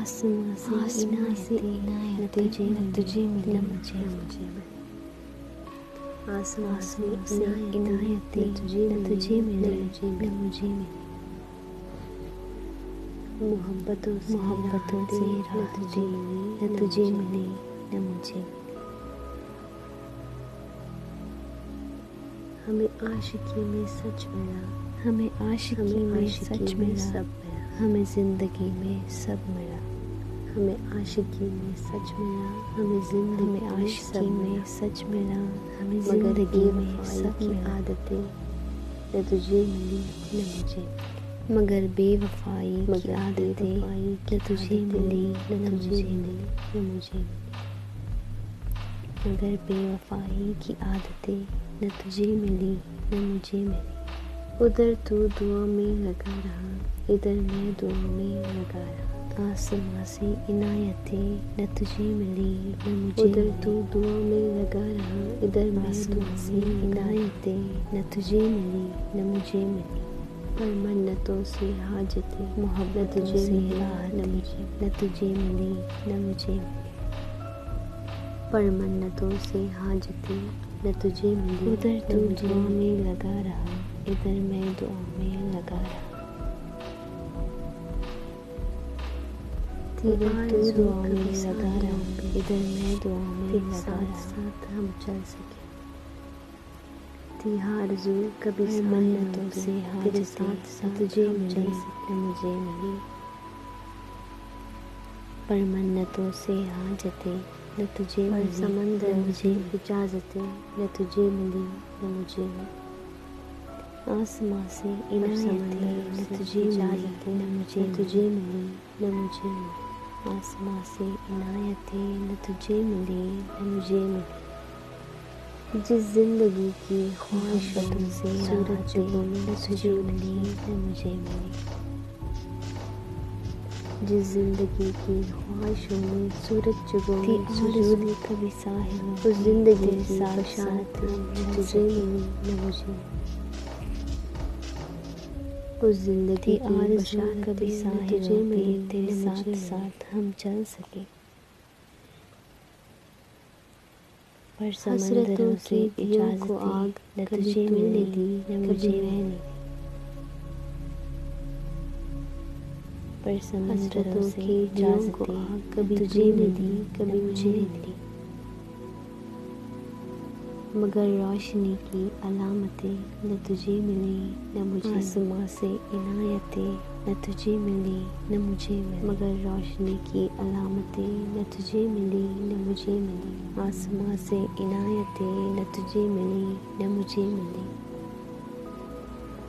आसमां से इनायत न तुझे मिली न मुझे आसमां से इनायत न तुझे मिली न मुझे मिली मोहब्बतों से राहतें न तुझे मिली न मुझे मिली। हमें आशिकी में सच मिला, हमें आशिकी में सच मिला, सब मिला, हमें जिंदगी में सब मिला। हमें आशिकी में सच मिला, हमें जिंदगी में आशिकी में सच मिला, हमें जिंदगी में सब मिला। आदतें न तुझे मिली न मुझे, मगर बेवफाई की आदतें न तुझे मिली न मुझे मिली न मुझे मिली। मगर बेवफाई की आदतें न तुझे मिली न मुझे मिली। उधर तू दुआ में लगा रहा, इधर मैं दुआ में लगा रहा। आसमां से इनायतें न तुझे मिली न मुझे मिली। उधर तू दुआ में लगा रहा, इधर मैं दुआ से इनायतें न तुझे मिली न मुझे मिली। पर मन्नतों से हाजतें मोहब्बत तुझे मिली न तुझे मिली न मुझे मिली। पर मन्नतों से हाजतें न तुझे मिली। उधर तू दुआ में लगा रहा, इधर मैं दुआ में लगा रहा। उधर तू दुआ में लगा रहा, इधर मैं दुआ में लगा रहा। साथ हम चल सके थी आरज़ू कभी मन्नतों से हाजतें न तुझे मिली न मुझे मिली। पर मन्नतों से हाजतें न तुझे मिली समंदर मुझे इजाज़तें न तुझे मिली न मुझे मिली। आसमां से इनायतें न तुझे इजाज़तें न मुझे तुझे मिली न मुझे मिली। आसमां से इनायतें न तुझे मिली न मुझे मिली। जिस जिंदगी की ख्वाहिशों से राहतें न तुझे मिली न मुझे मिली। जिस जिंदगी की ख्वाहिशों में सूरज जगों में सुजूद कभी साहिल उस जिंदगी की बशारतें न तुझे मिली न मुझे। उस जिंदगी की बशारतें कभी साहिल तुझे मिली तेरे साथ साथ हम चल सके। पर समंदरों से इजाज़तें न तुझे मिली न मुझे मिली। पर समंदरों से इजाज़तें कभी तुझे मिली कभी मुझे मिली। मगर रोशनी की अलामतें न तुझे मिली न मुझे। आसमां से इनायतें न तुझे मिली न मुझे मिली। मगर रोशनी की अलामतें न तुझे मिली न मुझे मिली। आसमां से इनायतें न तुझे मिली न मुझे मिली।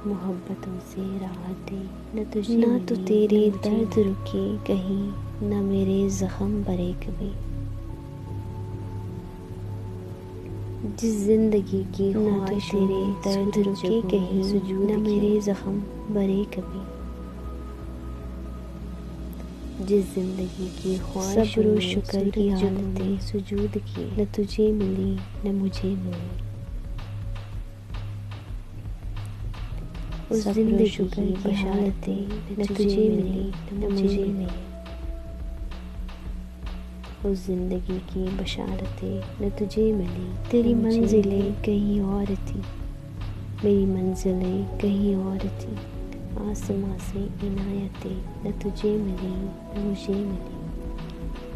मोहब्बतों से राहतें न तुझे मिली। ना तो तेरे दर्द रुके कहीं न मेरे जख्म भरे कभी। जिस जिंदगी की ख्वाहिश तेरे दर्द रुके कहीं न मेरे जख्म भरे कभी। जिस जिंदगी की ख्वाहिश सब्र शुक्र की हालतें सुजूद की न तुझे मिली न मुझे मिली। उस जिंदगी की बशारतें न तुझे मिली न मुझे मिली। उस जिंदगी की बशारतें न तुझे मिली। तेरी मंजिलें कहीं और थी, मेरी मंजिलें कहीं और थी। आसमां से इनायतें न तुझे मिली न मुझे मिली।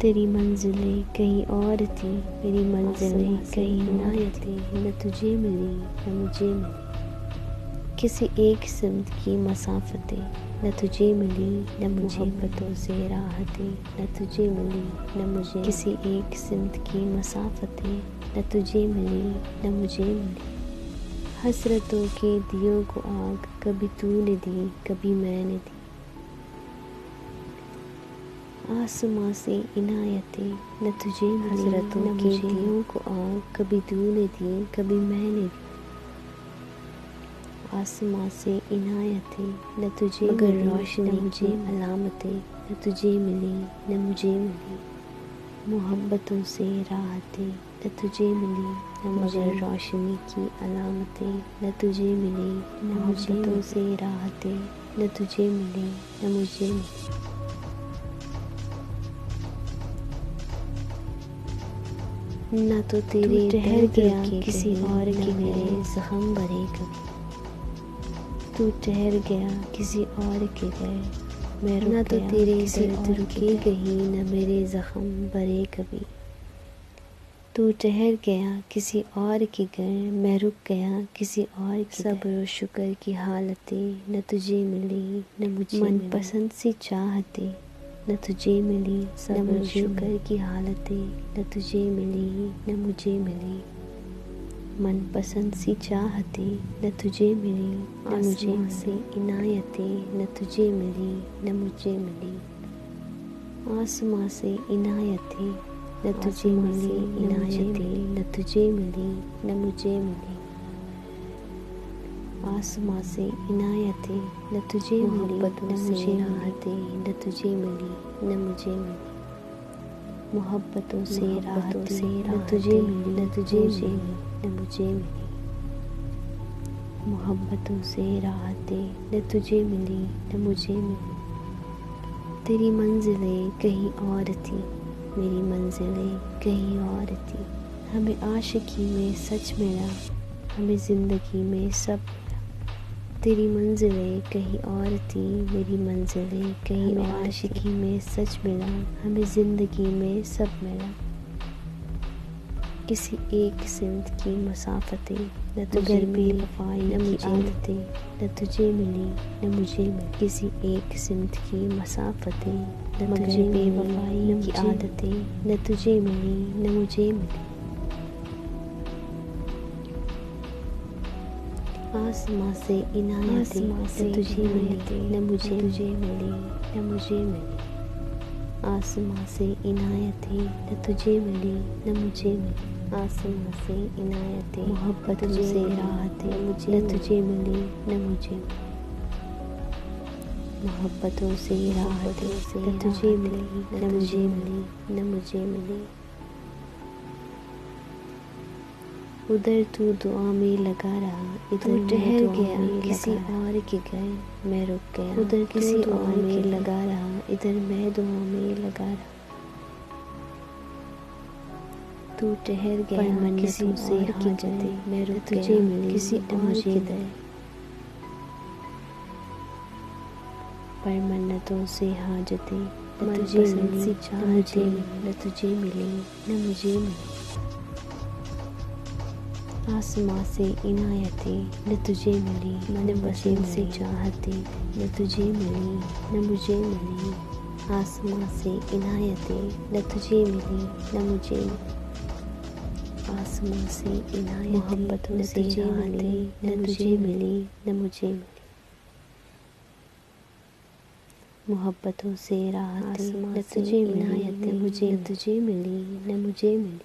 तेरी मंजिलें कहीं और थी, मेरी मंजिलें कहीं इनायतें न तुझे मिली न मुझे मिली। किसी एक सिमत की मसाफतें न तुझे मिली न मुझे। मोहब्बतों से राहतें न तुझे मिली न मुझे। किसी एक सिमत की मसाफतें न तुझे मिली न मुझे मिली। हसरतों के दियों को आग कभी तूने दी कभी मैंने दी। आसमां से इनायतें न तुझे मिली। हसरतों के दियों को आग कभी तूने दी कभी मैंने दी। आसमां से इनायतें न तुझे मगर रोशनी मुझे अलामतें न तुझे मिली न मुझे मिली। मोहब्बतों से राहतें न तुझे मिली न मुझे। रोशनी की अलामतें न तुझे मिली न मुझे। मोहब्बतों से राहतें न तुझे मिली न मुझे मिली। न तो तेरे ठहर गया किसी और के मेरे जख्म भरे कभी। तू ठहर गया किसी और के गए मैं रुक गया, न तो तेरे दर्द रुके कहीं न मेरे जख्म भरे कभी। तू ठहर गया किसी और के गए मैं रुक गया किसी और के। सब्र और शुक्र की हालतें न तुझे मिली न मुझे मन पसंद सी चाहते न तुझे मिली। सब्र और शुक्र की हालतें न तुझे मिली न मुझे मिली। मन पसंद सी चाहतें न तुझे मिली न मुझे से इनायतें न तुझे मिली न मुझे मिली। आसमां से इनायतें न तुझे मिली इनायतें न तुझे मिली न मुझे मिली। आसमां से इनायतें न तुझे मिली न मुझे राहतें न तुझे मिली न मुझे मिली। मोहब्बतों से राहतें न तुझे मिली न तुझे मिली न मुझे मिली। मोहब्बतों से राहतें न तुझे मिली न मुझे मिली। तेरी मंजिलें कहीं और थी मेरी मंजिलें कहीं और थी। हमें आशिकी में सच मिला हमें ज़िंदगी में सब मिला। तेरी मंजिलें कहीं और थी मेरी मंजिलें कहीं और। आशिकी में सच मिला हमें ज़िंदगी में सब मिला। किसी एक सिमत की मसाफतें न तुझे मिली न मुझे आदतें न तुझे मिली न मुझे मिली। किसी एक सिमत की मसाफतें न तुझे बेवफाई की आदतें न तुझे मिली न मुझे मिली। आसमां से इनायतें न तुझे मिली न मुझे मिली न मुझे मिली। आसमां से इनायतें न तुझे मिली न मुझे मिली। आसमां से इनायतें मोहब्बतों से राहतें न तुझे मिली न मुझे मिली। मोहब्बतों से राहतें न तुझे मिली न मुझे मिली न मुझे मिली। उधर तू दुआ में लगा रहा इधर ठहर गया किसी और के गए मैं रुक गया। उधर किसी और में लगा रहा इधर मैं दुआ में लगा रहा। तू ठहर गया किसी से हाजते मैं रुक तुझे मिली किसी और के गए। पर मन्नतों से हाजतें न तुझे मिली न तुझे मिली न मुझे मिली। आसमां से इनायतें न तुझे मिली न पसंद से चाहतें न तुझे मिली न मुझे मिली। आसमां से इनायतें न तुझे मिली न मुझे मिली। आसमां से इनायतें मोहब्बतों से राहतें न तुझे मिली न मुझे मिली। मोहब्बतों से राहतें न तुझे मिली न मुझे तुझे मिली न मुझे मिली।